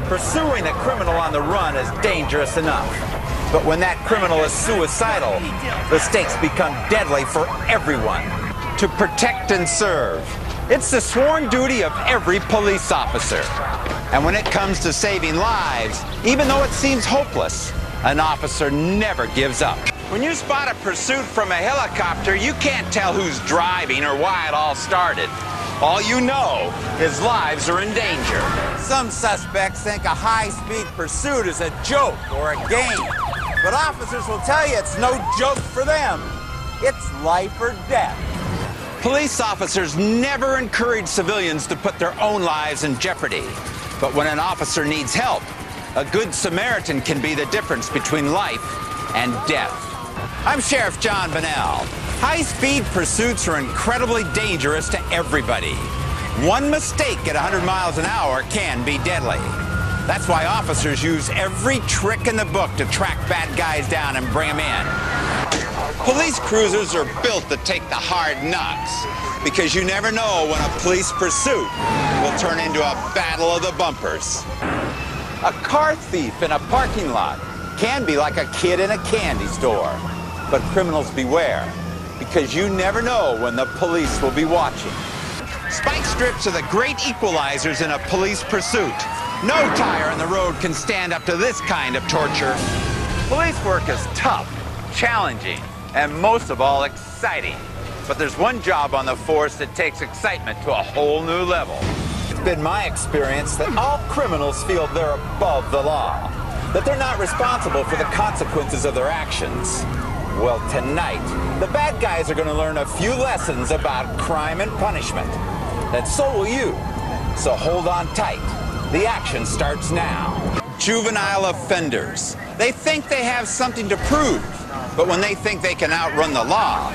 Pursuing a criminal on the run is dangerous enough. But when that criminal is suicidal, the stakes become deadly for everyone. To protect and serve, it's the sworn duty of every police officer. And when it comes to saving lives, even though it seems hopeless, an officer never gives up. When you spot a pursuit from a helicopter, you can't tell who's driving or why it all started. All you know is lives are in danger. Some suspects think a high-speed pursuit is a joke or a game. But officers will tell you it's no joke for them. It's life or death. Police officers never encourage civilians to put their own lives in jeopardy. But when an officer needs help, a good Samaritan can be the difference between life and death. I'm Sheriff John Bunnell. High-speed pursuits are incredibly dangerous to everybody. One mistake at 100 miles an hour can be deadly. That's why officers use every trick in the book to track bad guys down and bring them in. Police cruisers are built to take the hard knocks because you never know when a police pursuit will turn into a battle of the bumpers. A car thief in a parking lot can be like a kid in a candy store. But criminals beware, because you never know when the police will be watching. Spike strips are the great equalizers in a police pursuit. No tire on the road can stand up to this kind of torture. Police work is tough, challenging, and most of all exciting. But there's one job on the force that takes excitement to a whole new level. It's been my experience that all criminals feel they're above the law, that they're not responsible for the consequences of their actions. Well, tonight, the bad guys are going to learn a few lessons about crime and punishment. And so will you. So hold on tight. The action starts now. Juvenile offenders. They think they have something to prove. But when they think they can outrun the law,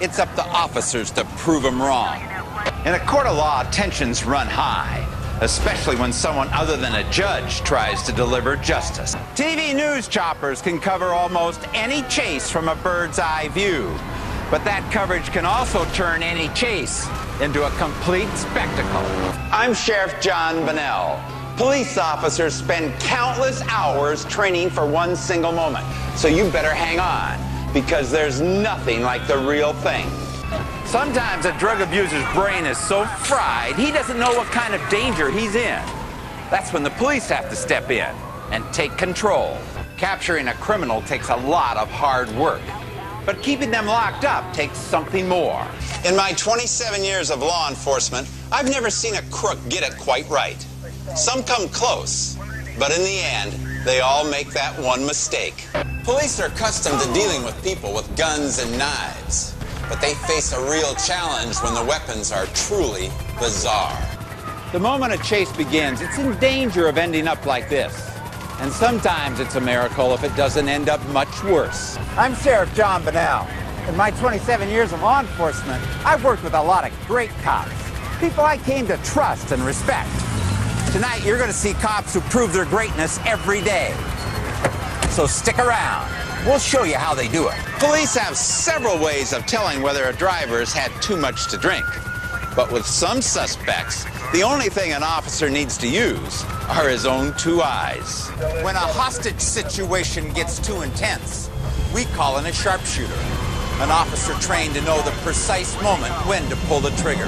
it's up to officers to prove them wrong. In a court of law, tensions run high, especially when someone other than a judge tries to deliver justice. TV news choppers can cover almost any chase from a bird's eye view. But that coverage can also turn any chase into a complete spectacle. I'm Sheriff John Bunnell. Police officers spend countless hours training for one single moment. So you better hang on, because there's nothing like the real thing. Sometimes a drug abuser's brain is so fried, he doesn't know what kind of danger he's in. That's when the police have to step in and take control. Capturing a criminal takes a lot of hard work, but keeping them locked up takes something more. In my 27 years of law enforcement, I've never seen a crook get it quite right. Some come close, but in the end, they all make that one mistake. Police are accustomed to dealing with people with guns and knives. But they face a real challenge when the weapons are truly bizarre. The moment a chase begins, it's in danger of ending up like this. And sometimes it's a miracle if it doesn't end up much worse. I'm Sheriff John Bunnell. In my 27 years of law enforcement, I've worked with a lot of great cops, people I came to trust and respect. Tonight, you're going to see cops who prove their greatness every day. So stick around. We'll show you how they do it. Police have several ways of telling whether a driver has had too much to drink. But with some suspects, the only thing an officer needs to use are his own two eyes. When a hostage situation gets too intense, we call in a sharpshooter, an officer trained to know the precise moment when to pull the trigger.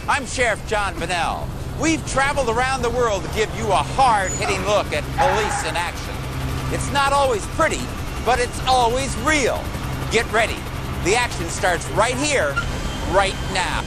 I'm Sheriff John Bunnell. We've traveled around the world to give you a hard-hitting look at police in action. It's not always pretty, but it's always real. Get ready. The action starts right here, right now.